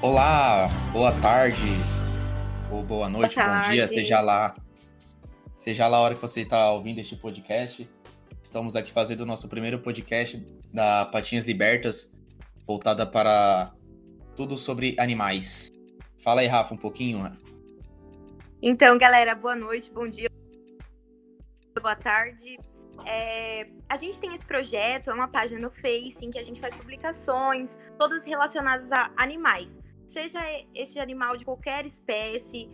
Olá, boa tarde, ou boa Boa noite, bom dia, tarde. seja lá a hora que você está ouvindo este podcast. Estamos aqui fazendo o nosso primeiro podcast da Patinhas Libertas, voltada para tudo sobre animais. Fala aí, Rafa, um pouquinho. Então, galera, boa noite, bom dia, boa tarde. A gente tem esse projeto, é uma página no Face em que a gente faz publicações, todas relacionadas a animais. Seja este animal de qualquer espécie,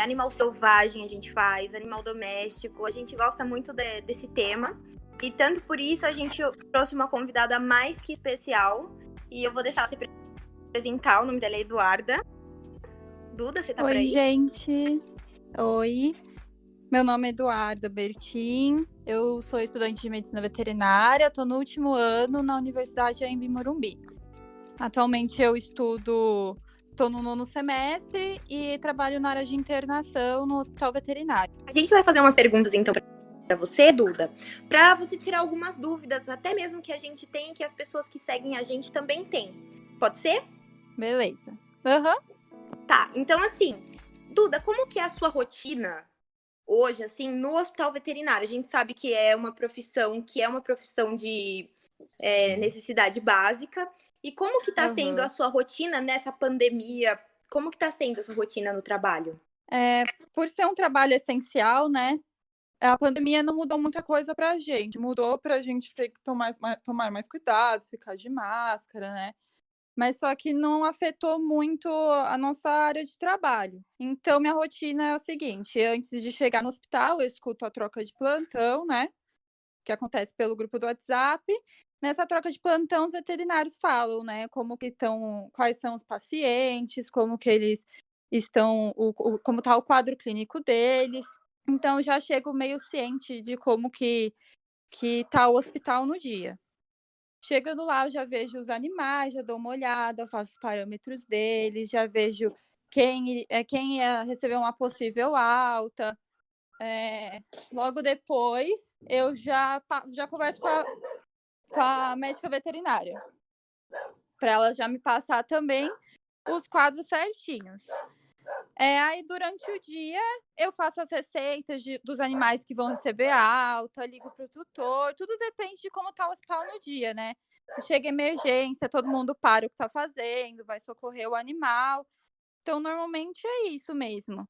animal selvagem a gente faz, animal doméstico, a gente gosta muito desse tema. E tanto por isso a gente trouxe uma convidada mais que especial. E eu vou deixar você apresentar, o nome dela é Eduarda. Duda, você tá por Oi, aí? gente. Oi. Meu nome é Eduarda Bertin. Eu sou estudante de medicina veterinária. Estou no último ano na Universidade Anhembi Morumbi. Atualmente eu estou no 9º semestre e trabalho na área de internação no hospital veterinário. A gente vai fazer umas perguntas, então, para você, Duda, para você tirar algumas dúvidas, até mesmo que a gente tem e que as pessoas que seguem a gente também têm. Pode ser? Beleza. Aham. Tá, então assim, Duda, como que é a sua rotina hoje, assim, no hospital veterinário? A gente sabe que é uma profissão de necessidade básica. E como que tá sendo a sua rotina nessa pandemia? Como que tá sendo a sua rotina no trabalho? Por ser um trabalho essencial, né? A pandemia não mudou muita coisa pra gente. Mudou pra gente ter que tomar mais cuidados, ficar de máscara, né? Mas só que não afetou muito a nossa área de trabalho. Então, minha rotina é o seguinte: antes de chegar no hospital, eu escuto a troca de plantão, né? Que acontece pelo grupo do WhatsApp. Nessa troca de plantão, os veterinários falam, né? Como que estão, quais são os pacientes, como que eles estão, como está o quadro clínico deles. Então, já chego meio ciente de como que tá o hospital no dia. Chegando lá, eu já vejo os animais, já dou uma olhada, faço os parâmetros deles, já vejo quem ia receber uma possível alta. Logo depois, eu já converso com a médica veterinária, para ela já me passar também os quadros certinhos. Aí, durante o dia, eu faço as receitas dos animais que vão receber alta, ligo para o tutor, tudo depende de como está o hospital no dia, né? Se chega emergência, todo mundo para o que está fazendo, vai socorrer o animal. Então, normalmente é isso mesmo.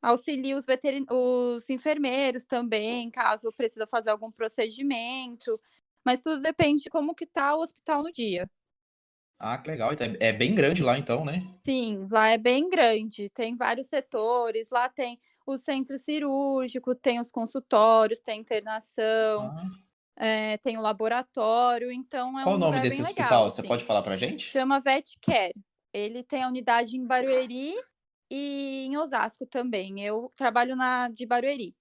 Auxilio os enfermeiros também, caso precisa fazer algum procedimento, mas tudo depende de como que está o hospital no dia. Ah, que legal. Então, é bem grande lá então, né? Sim, lá é bem grande, tem vários setores, lá tem o centro cirúrgico, tem os consultórios, tem internação, Ah, tem o laboratório, então é qual um o nome lugar desse bem legal, hospital? Você assim. pode falar pra gente? Chama VetCare. Ele tem a unidade em Barueri e em Osasco também. Eu trabalho na de Barueri.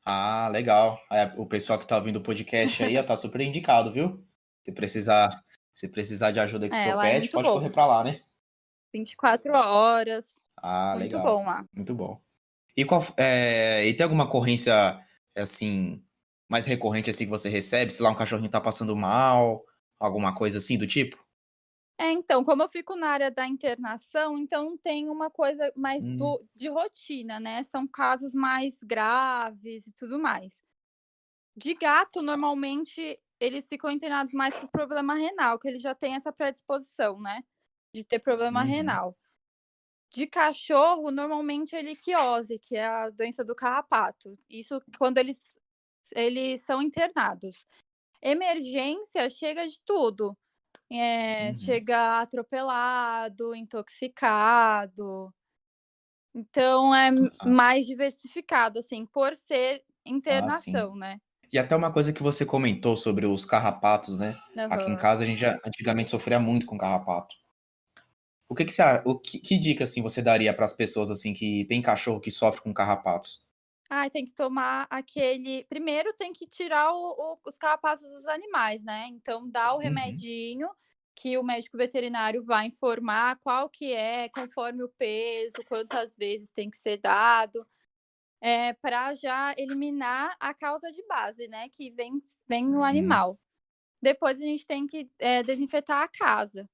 Ah, legal. O pessoal que tá ouvindo o podcast aí, ó, tá super indicado, viu? Se precisar, se precisar de ajuda com o seu Lá é pet, muito pode correr bom. pra lá, né? 24 horas, Ah, muito legal. bom lá. Muito bom. E tem alguma ocorrência, assim, mais recorrente, assim, que você recebe? Se lá um cachorrinho tá passando mal, alguma coisa assim do tipo? Então, como eu fico na área da internação, então tem uma coisa mais Hum, de rotina, né? São casos mais graves e tudo mais. De gato, normalmente, eles ficam internados mais por problema renal, que ele já tem essa predisposição, né? De ter problema uhum. renal. De cachorro, normalmente é liquiose, que é a doença do carrapato. Isso quando eles são internados. Emergência chega de tudo. Uhum. Chega atropelado, intoxicado. Então é Ah, mais diversificado, assim, por ser ah, sim. internação, né. E até uma coisa que você comentou sobre os carrapatos, né? Aqui em Aham. casa a gente já antigamente sofria muito com carrapato. Que dica assim você daria para as pessoas assim que tem cachorro que sofre com carrapatos? Tem que tomar aquele primeiro tem que tirar os carrapatos dos animais, né, então dá o Uhum. remedinho, que o médico veterinário vai informar qual que é, conforme o peso, quantas vezes tem que ser dado. Para já eliminar a causa de base, né, que vem no Sim. animal. Depois a gente tem que, desinfetar a casa.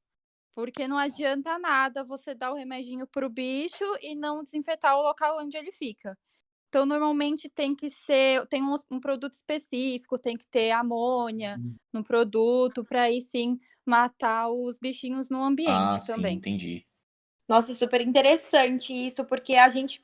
Porque não adianta nada você dar o remedinho pro bicho e não desinfetar o local onde ele fica. Então, normalmente tem um produto específico, tem que ter amônia no produto, para aí sim matar os bichinhos no Ah, ambiente sim, também. entendi. Nossa, super interessante isso, porque a gente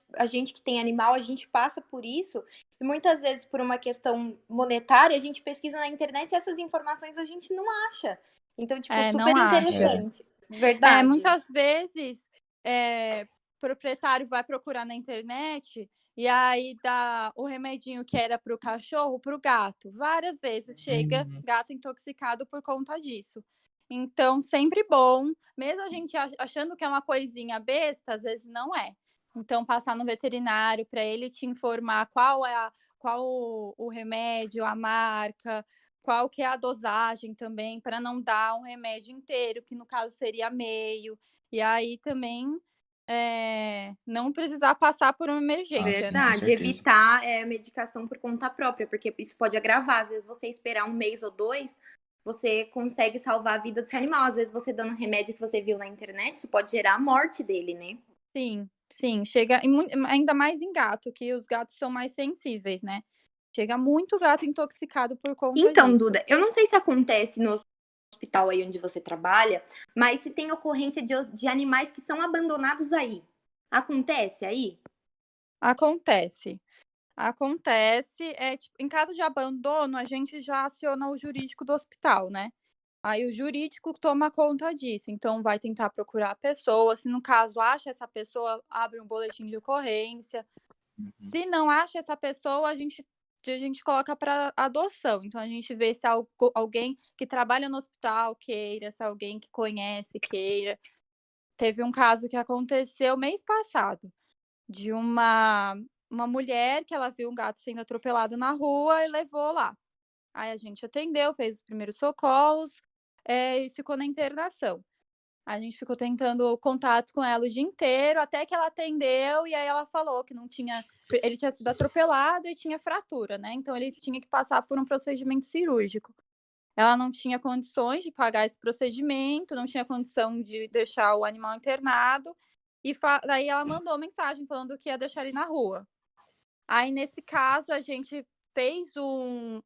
que tem animal, a gente passa por isso, e muitas vezes por uma questão monetária, a gente pesquisa na internet e essas informações a gente não acha. Então, tipo, Não super acha. interessante. Verdade. Muitas vezes, o proprietário vai procurar na internet e aí dá o remedinho que era para o cachorro para o gato. Várias vezes chega Hum. gato intoxicado por conta disso. Então, sempre bom, mesmo a gente achando que é uma coisinha besta, às vezes não é. Então, passar no veterinário para ele te informar qual o remédio, a marca, qual que é a dosagem também, para não dar um remédio inteiro, que no caso seria meio. E aí também não precisar passar por uma Ah, emergência, sim, né? com Verdade. certeza. Evitar medicação por conta própria, porque isso pode agravar. Às vezes você esperar um mês ou dois, você consegue salvar a vida do seu animal. Às vezes você dando um remédio que você viu na internet, isso pode gerar a morte dele, né? Sim, sim. Chega ainda mais em gato, que os gatos são mais sensíveis, né? Chega muito gato intoxicado por conta Então, disso. Duda, eu não sei se acontece no hospital aí onde você trabalha, mas se tem ocorrência de animais que são abandonados aí. Acontece aí? Acontece. Acontece, tipo, em caso de abandono, a gente já aciona o jurídico do hospital, né? Aí o jurídico toma conta disso, então vai tentar procurar a pessoa, se no caso acha essa pessoa, abre um boletim de ocorrência. Uhum. Se não acha essa pessoa, a gente coloca para adoção. Então a gente vê se alguém que trabalha no hospital queira, se alguém que conhece queira. Teve um caso que aconteceu mês passado, de uma mulher que ela viu um gato sendo atropelado na rua e levou lá. Aí a gente atendeu, fez os primeiros socorros, e ficou na internação. A gente ficou tentando contato com ela o dia inteiro, até que ela atendeu, e aí ela falou que não tinha. Ele tinha sido atropelado e tinha fratura, né? Então ele tinha que passar por um procedimento cirúrgico. Ela não tinha condições de pagar esse procedimento, não tinha condição de deixar o animal internado, e daí ela mandou mensagem falando que ia deixar ele na rua. Aí, nesse caso, a gente fez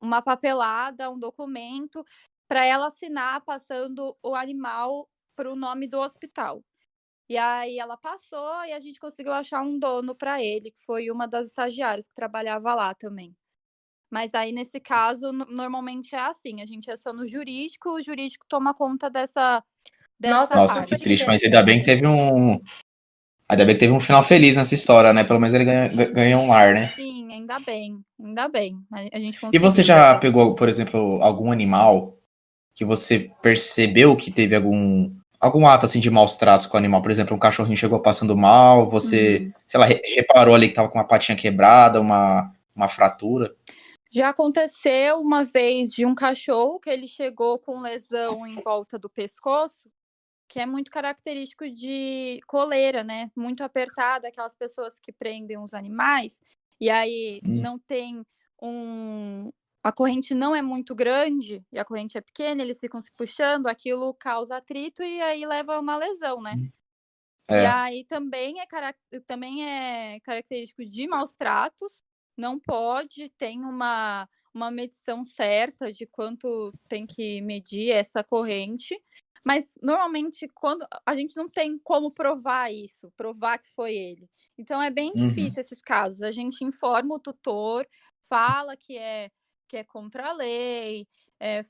uma papelada, um documento, para ela assinar, passando o animal para o nome do hospital. E aí ela passou e a gente conseguiu achar um dono para ele, que foi uma das estagiárias que trabalhava lá também. Mas aí, nesse caso, normalmente é assim: a gente aciona o jurídico toma conta dessa Nossa, Nossa, que super parte. triste, mas interessante. ainda bem que teve um final feliz nessa história, né? Pelo menos ele ganhou um lar, né? Sim, ainda bem, ainda bem. A gente E você conseguiu já dessa pegou, vez. por exemplo, algum animal que você percebeu que teve algum ato assim de maus tratos com o animal? Por exemplo, um cachorrinho chegou passando mal, você, Hum. sei lá, reparou ali que tava com uma patinha quebrada, uma fratura? Já aconteceu uma vez de um cachorro que ele chegou com lesão em volta do pescoço, que é muito característico de coleira, né? Muito apertada, aquelas pessoas que prendem os animais, e aí Hum. não tem a corrente não é muito grande e a corrente é pequena, eles ficam se puxando, aquilo causa atrito e aí leva a uma lesão, né? E É. aí também é característico de maus tratos, não pode, tem uma medição certa de quanto tem que medir essa corrente, mas normalmente quando a gente não tem como provar isso, provar que foi ele. Então é bem Uhum. difícil esses casos. A gente informa o tutor, fala que é contra a lei,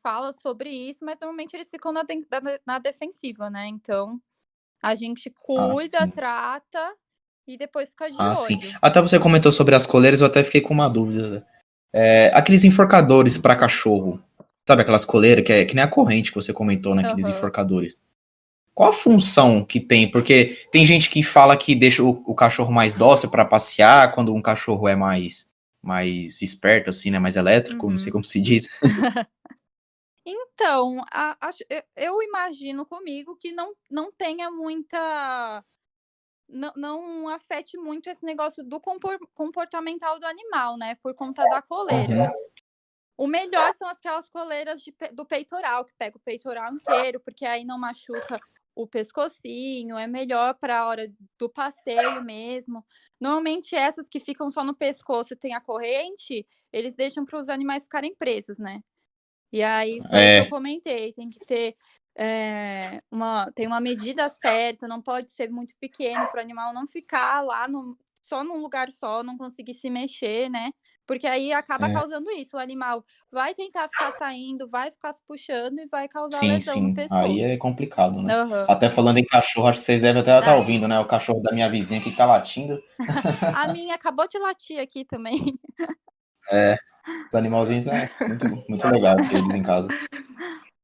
fala sobre isso, mas normalmente eles ficam na defensiva, né? Então a gente Ah, cuida, sim. trata e depois fica de Ah, sim. olho. Até você comentou sobre as coleiras, eu até fiquei com uma dúvida. Aqueles enforcadores para cachorro, sabe aquelas coleiras que nem a corrente que você comentou, né? Aqueles Aham. enforcadores. Qual a função que tem? Porque tem gente que fala que deixa o cachorro mais dócil para passear, quando um cachorro é mais esperto, assim, né? Mais elétrico, não sei Uhum. como se diz. Então, eu imagino comigo que não tenha muita. Não afete muito esse negócio do comportamental do animal, né? Por conta da coleira. Uhum. O melhor são aquelas coleiras do peitoral, que pega o peitoral inteiro, porque aí não machuca o pescocinho, é melhor para a hora do passeio mesmo. Normalmente essas que ficam só no pescoço e tem a corrente, eles deixam para os animais ficarem presos, né. E aí foi o que eu comentei, tem que ter, tem uma medida certa, não pode ser muito pequeno para o animal não ficar lá só num lugar só, não conseguir se mexer, né, porque aí acaba É. causando isso, o animal vai tentar ficar saindo, vai ficar se puxando e vai causar Sim, lesão no sim. Aí pescoço. é complicado, né. Aham. Até falando em cachorro, acho que vocês devem até estar Ai, ouvindo, né, o cachorro da minha vizinha que tá latindo. A minha acabou de latir aqui também. É, os animalzinhos é muito legal ter eles em casa.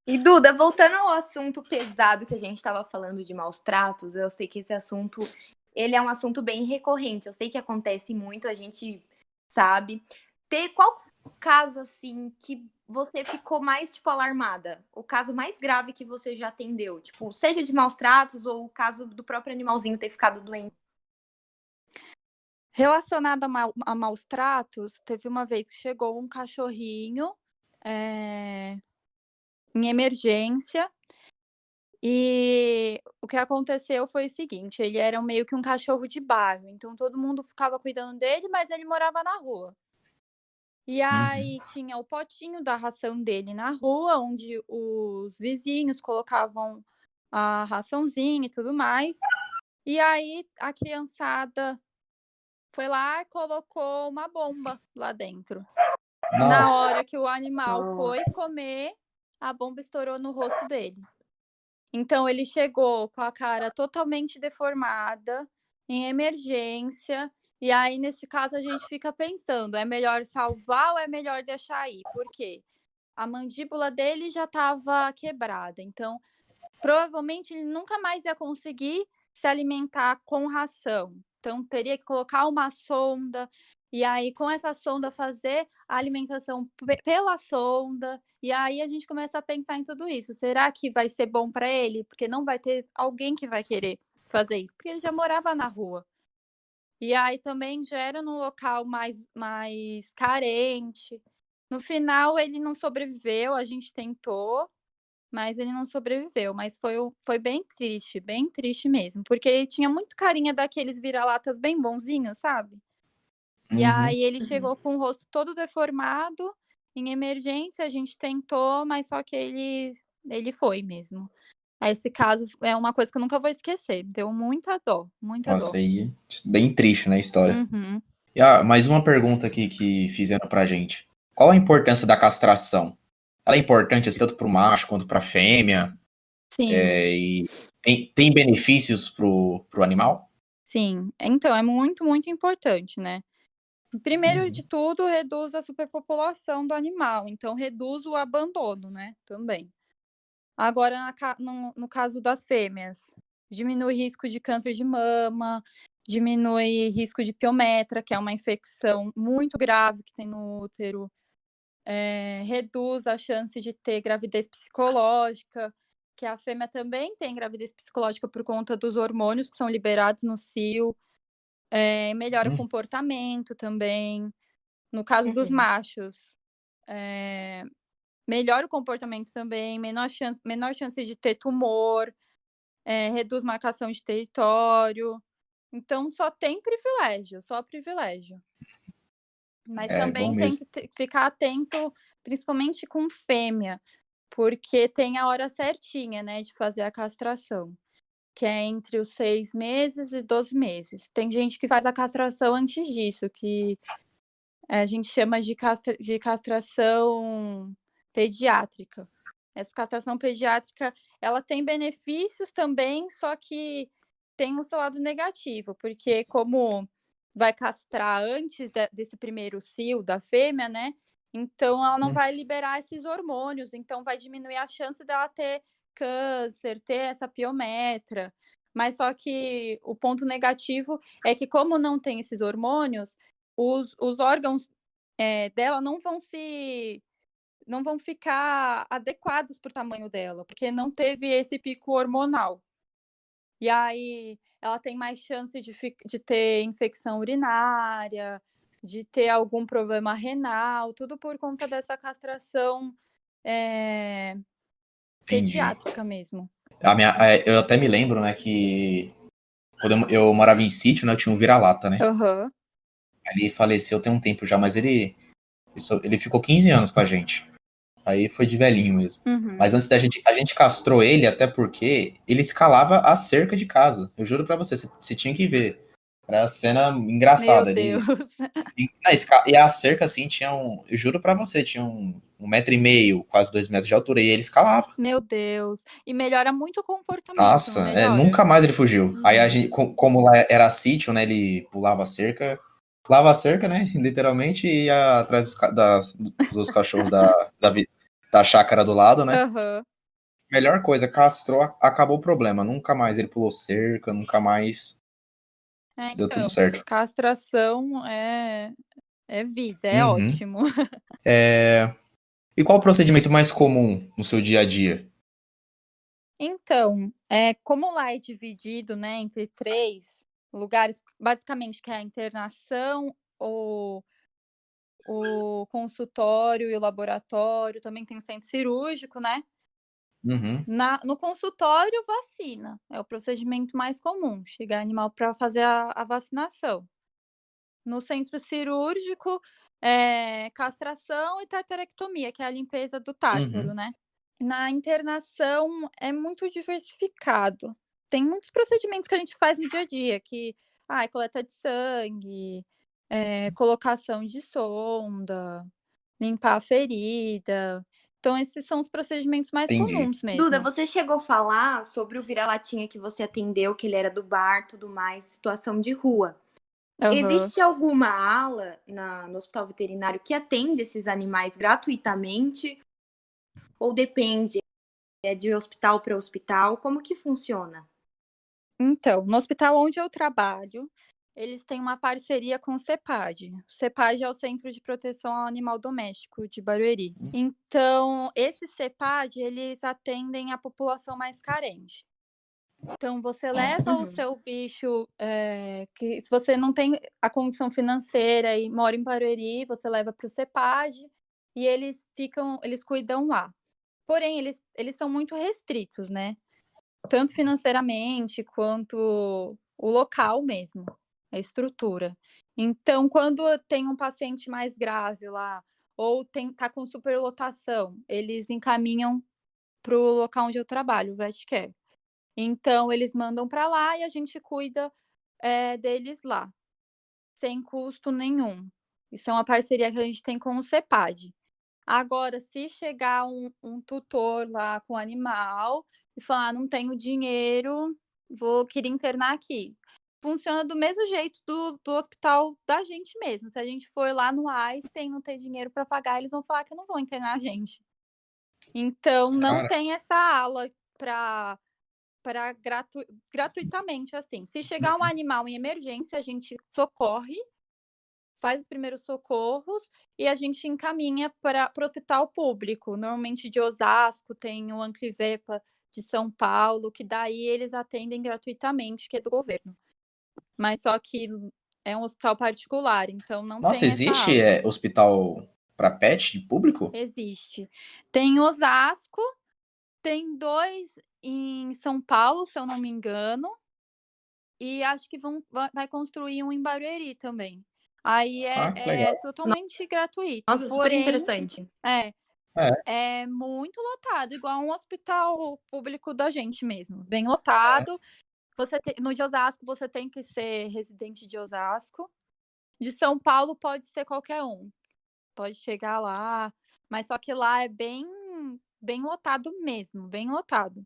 E Duda, voltando ao assunto pesado que a gente estava falando de maus tratos, eu sei que esse assunto, ele é um assunto bem recorrente. Eu sei que acontece muito, a gente sabe. Qual caso assim que você ficou mais tipo alarmada? O caso mais grave que você já atendeu, tipo, seja de maus tratos ou o caso do próprio animalzinho ter ficado doente? Relacionado a maus tratos, teve uma vez que chegou um cachorrinho, em emergência, e o que aconteceu foi o seguinte, ele era meio que um cachorro de bairro, então todo mundo ficava cuidando dele, mas ele morava na rua. E Uhum. aí tinha o potinho da ração dele na rua, onde os vizinhos colocavam a raçãozinha e tudo mais. E aí a criançada foi lá e colocou uma bomba lá dentro. Na hora Nossa. que o animal foi comer, a bomba estourou no rosto dele. Então ele chegou com a cara totalmente deformada, em emergência, e aí nesse caso a gente fica pensando, é melhor salvar ou é melhor deixar ir? Por quê? A mandíbula dele já estava quebrada, então provavelmente ele nunca mais ia conseguir se alimentar com ração. Então teria que colocar uma sonda, e aí com essa sonda fazer a alimentação pela sonda, e aí a gente começa a pensar em tudo isso. Será que vai ser bom para ele? Porque não vai ter alguém que vai querer fazer isso, porque ele já morava na rua. E aí também já era num local mais carente. No final ele não sobreviveu, a gente tentou, mas ele não sobreviveu, mas foi bem triste mesmo, porque ele tinha muito carinha daqueles vira-latas bem bonzinhos, sabe. E Uhum. aí ele Uhum. chegou com o rosto todo deformado, em emergência, a gente tentou, mas só que ele foi mesmo. Aí esse caso é uma coisa que eu nunca vou esquecer, deu muita dó, muita Nossa, dó. aí bem triste, né, a história. Uhum. E, mais uma pergunta aqui que fizeram pra gente. Qual a importância da castração? Ela é importante, assim, tanto para o macho quanto para a fêmea? Sim, E tem benefícios pro animal? sim. Então é muito, muito importante, né. Primeiro de Uhum. tudo, reduz a superpopulação do animal, então reduz o abandono, né, também. Agora no caso das fêmeas, diminui risco de câncer de mama, diminui risco de piometra, que é uma infecção muito grave que tem no útero, reduz a chance de ter gravidez psicológica, que a fêmea também tem gravidez psicológica por conta dos hormônios que são liberados no cio, melhora o Hum, comportamento também. No caso dos Uhum. machos, eh, melhora o comportamento também, menor chance de ter tumor, reduz marcação de território. Então só tem privilégio, só privilégio. Mas é bom também tem mesmo. que ficar atento, principalmente com fêmea, porque tem a hora certinha, né, de fazer a castração, que é entre os 6 meses e 12 meses. Tem gente que faz a castração antes disso, que a gente chama de castração pediátrica. Essa castração pediátrica, ela tem benefícios também, só que tem o seu lado negativo, porque como vai castrar antes desse primeiro cio da fêmea, né, então ela não Hum, vai liberar esses hormônios, então vai diminuir a chance dela ter câncer, ter essa piometra. Mas só que o ponto negativo é que como não tem esses hormônios, os órgãos, dela não vão ficar adequados para o tamanho dela, porque não teve esse pico hormonal. E aí ela tem mais chance de ter infecção urinária, de ter algum problema renal, tudo por conta dessa castração, eh, entendi. pediátrica mesmo. Eu até me lembro, né, que quando eu morava em sítio, né, eu tinha um vira-lata, né? Aham. Ele faleceu tem um tempo já, mas ele ficou 15 anos com a gente. Aí foi de velhinho mesmo. Uhum. Mas antes a gente castrou ele até porque ele escalava a cerca de casa. Eu juro pra você tinha que ver. Era uma cena Meu engraçada. Deus. E a cerca, assim, eu juro pra você, tinha um metro e meio, quase 2 metros de altura, e ele escalava. Meu Deus. E melhora muito o comportamento, não Nossa, melhora? nunca mais ele fugiu. Aí a Uhum. gente, como lá era sítio, né, ele pulava a cerca, né, literalmente, e ia atrás dos cachorros da chácara do lado, né. Aham. Melhor coisa, castrou, acabou o problema. Nunca mais ele pulou cerca, nunca mais É, deu tudo então, certo. castração é vida, é Uhum. ótimo. E qual o procedimento mais comum no seu dia a dia? Então, como lá é dividido, né, entre 3 lugares, basicamente, que é a internação, o consultório e o laboratório, também tem o centro cirúrgico, né. Uhum, No consultório, vacina, é o procedimento mais comum, chegar animal para fazer a vacinação. No centro cirúrgico, castração e tartarectomia, que é a limpeza do tártaro, uhum, né. Na internação é muito diversificado. Tem muitos procedimentos que a gente faz no dia a dia, coleta de sangue, colocação de sonda, limpar a ferida. Então esses são os procedimentos mais entendi. comuns Duda, mesmo. você chegou a falar sobre o vira-latinha que você atendeu, que ele era do bar, tudo mais, situação de rua. Aham. Existe alguma ala no hospital veterinário que atende esses animais gratuitamente ou depende, é de hospital para hospital? Como que funciona? Então, no hospital onde eu trabalho, eles têm uma parceria com o CEPAD. O CEPAD é o Centro de Proteção ao Animal Doméstico de Barueri. Então, esse CEPAD, eles atendem a população mais carente. Então, você leva o Uhum. seu bicho, que se você não tem a condição financeira e mora em Barueri, você leva para o CEPAD e eles cuidam lá. Porém, eles são muito restritos, né? Tanto financeiramente quanto o local mesmo, a estrutura. Então, quando tem um paciente mais grave lá, ou tá com superlotação, eles encaminham para o local onde eu trabalho, o VetCare. Então, eles mandam para lá e a gente cuida, deles lá, sem custo nenhum. Isso é uma parceria que a gente tem com o CEPAD. Agora, se chegar um tutor lá com animal e falar: "Não tenho dinheiro, queria internar aqui", funciona do mesmo jeito do hospital da gente mesmo. Se a gente for lá no Einstein e não ter dinheiro para pagar, eles vão falar que não vão internar a gente. Então não Cara, tem essa ala para gratuitamente, assim. Se chegar um animal em emergência, a gente socorre, faz os primeiros socorros e a gente encaminha para o hospital público. Normalmente de Osasco, tem o Anclivepa de São Paulo, que daí eles atendem gratuitamente, que é do governo. Mas só que é um hospital particular, então não nossa, tem essa existe ala. hospital para pet público? Existe. Tem em Osasco, tem 2 em São Paulo, se eu não me engano, e acho que vai construir um em Barueri também. Aí Ah, que é legal. totalmente gratuito, Nossa, super porém interessante. é. É, É muito lotado, igual um hospital público da gente mesmo, bem lotado. No de Osasco, você tem que ser residente de Osasco. De São Paulo pode ser qualquer um, pode chegar lá, mas só que lá é bem lotado mesmo, bem lotado.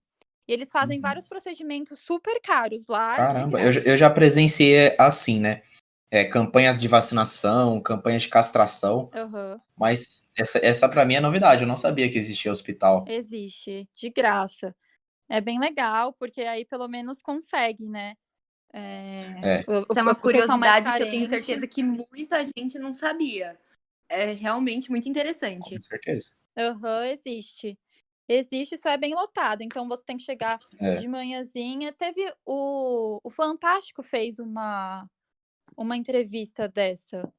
E eles fazem uhum. vários procedimentos super caros lá de Caramba, eu graça. já presenciei assim, né? Campanhas de vacinação, campanhas de castração, Aham, mas essa para mim é novidade, eu não sabia que existia hospital. existe, de graça. É bem legal, porque aí pelo menos consegue, né, É, o Isso é uma o pessoal mais curiosidade que eu tenho carente. certeza que muita gente não sabia. É realmente muito com interessante. certeza. Aham, existe. Existe, só é bem lotado, então você tem que chegar É. de manhãzinha. Teve o Fantástico fez uma entrevista dessa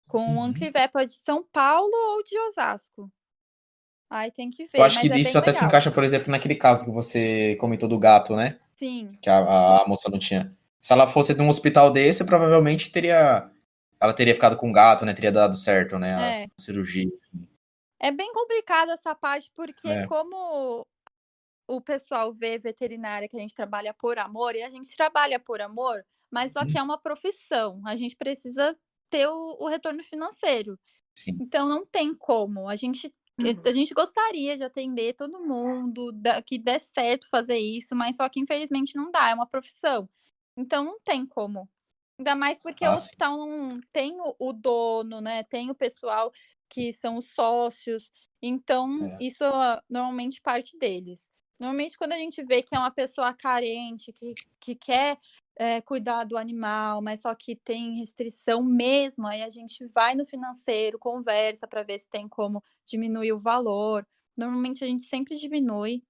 com o Uhum. Anclivepa de São Paulo ou de Osasco. Aí tem que ver, Eu acho mas que é bem isso até se legal. encaixa, por exemplo, naquele caso que você comentou do gato, né? Sim. Que a moça não tinha. Se ela fosse num hospital desse, provavelmente ela teria ficado com o gato, né? Teria dado certo, né? A É. cirurgia. É bem complicado essa parte, porque É. como o pessoal vê veterinária que a gente trabalha por amor, e a gente trabalha por amor, mas só que é uma profissão, a gente precisa ter o retorno financeiro. Sim. Então não tem como, a Uhum. gente gostaria de atender todo mundo, que der certo fazer isso, mas só que infelizmente não dá, é uma profissão. Então não tem como. Ainda mais porque o Ah, sim. hospital não tem o dono, né, tem o pessoal que são os sócios, então É. isso normalmente parte deles. Normalmente quando a gente vê que é uma pessoa carente, que quer, cuidar do animal, mas só que tem restrição mesmo, aí a gente vai no financeiro, conversa para ver se tem como diminuir o valor. Normalmente a gente sempre diminui,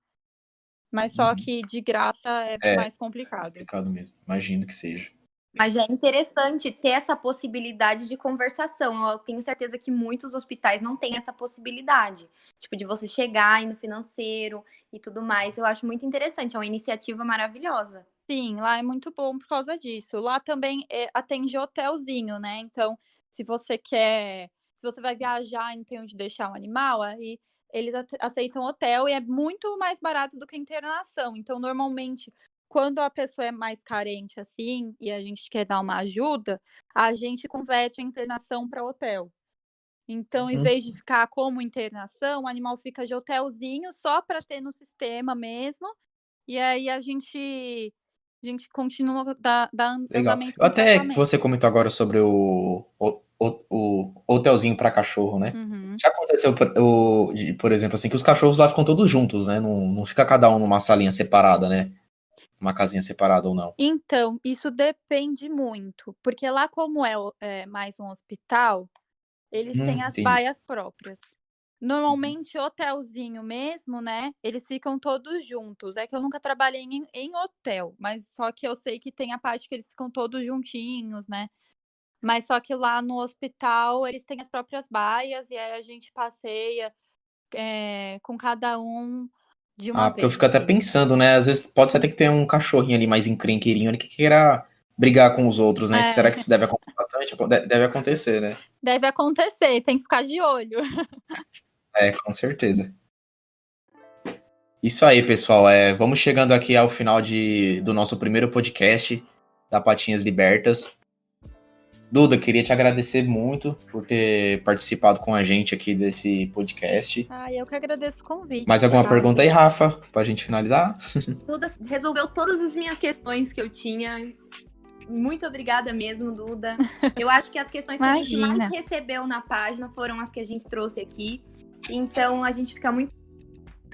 mas só Uhum. que de graça é É mais complicado. complicado mesmo. Imagino que seja. Mas já é interessante ter essa possibilidade de conversação. Eu tenho certeza que muitos hospitais não têm essa possibilidade. Tipo, de você chegar aí no financeiro e tudo mais. Eu acho muito interessante, é uma iniciativa maravilhosa. Sim, lá é muito bom por causa disso. Lá também, atende hotelzinho, né, então, se você vai viajar e não tem onde deixar o animal, aí eles aceitam hotel e é muito mais barato do que internação. Então, normalmente, quando a pessoa é mais carente, assim, e a gente quer dar uma ajuda, a gente converte a internação para hotel. Então, em Uhum. vez de ficar como internação, o animal fica de hotelzinho só para ter no sistema mesmo, e aí a gente continua dar Legal. andamento Eu no até que tratamento. você comentou agora sobre o hotelzinho para cachorro, né? Uhum. Já aconteceu, por exemplo, assim, que os cachorros lá ficam todos juntos, né? Não fica cada um numa salinha separada, né? Uma casinha separada ou não. Então, isso depende muito, porque lá como é mais um hospital, eles têm as Entendi. baias próprias. Uhum. Normalmente hotelzinho mesmo, né, eles ficam todos juntos. É que eu nunca trabalhei em hotel, mas só que eu sei que tem a parte que eles ficam todos juntinhos, né. Mas só que lá no hospital eles têm as próprias baias e aí a gente passeia, com cada um de uma Ah, porque eu fico vez. até pensando, né? Às vezes pode ser até que tenha um cachorrinho ali mais encrenqueirinho ali que queira brigar com os outros, né? Será que É, isso deve acontecer bastante? Deve acontecer, né? deve acontecer, tem que ficar de olho. É, com certeza. Isso aí, pessoal. Vamos chegando aqui ao final do nosso primeiro podcast da Patinhas Libertas. Duda, queria te agradecer muito por ter participado com a gente aqui desse podcast. Eu que agradeço o Mais convite, alguma Thiago. pergunta aí, Rafa, pra gente finalizar? Duda resolveu todas as minhas questões que eu tinha. Muito obrigada mesmo, Duda. Eu acho que as questões que a gente mais Imagina. recebeu na página foram as que a gente trouxe aqui. Então a gente fica muito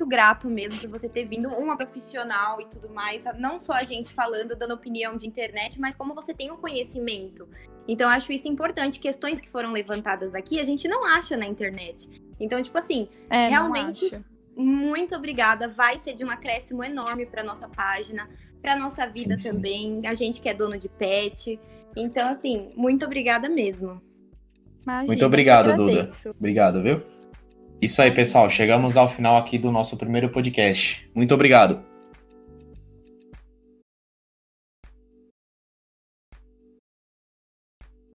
grato mesmo por você ter vindo, uma profissional e tudo mais, não só a gente falando, dando opinião de internet, mas como você tem um conhecimento. Então, acho isso importante. Questões que foram levantadas aqui, a gente não acha na internet. Então, tipo assim, Não realmente, acho. muito obrigada. Vai ser de um acréscimo enorme para nossa página, para nossa vida Sim. também. A gente que é dono de pet. Então, assim, muito obrigada mesmo. Imagina, Muito eu que obrigado, Duda. agradeço. Obrigado, viu? Isso aí, pessoal. Chegamos ao final aqui do nosso primeiro podcast. Muito obrigado.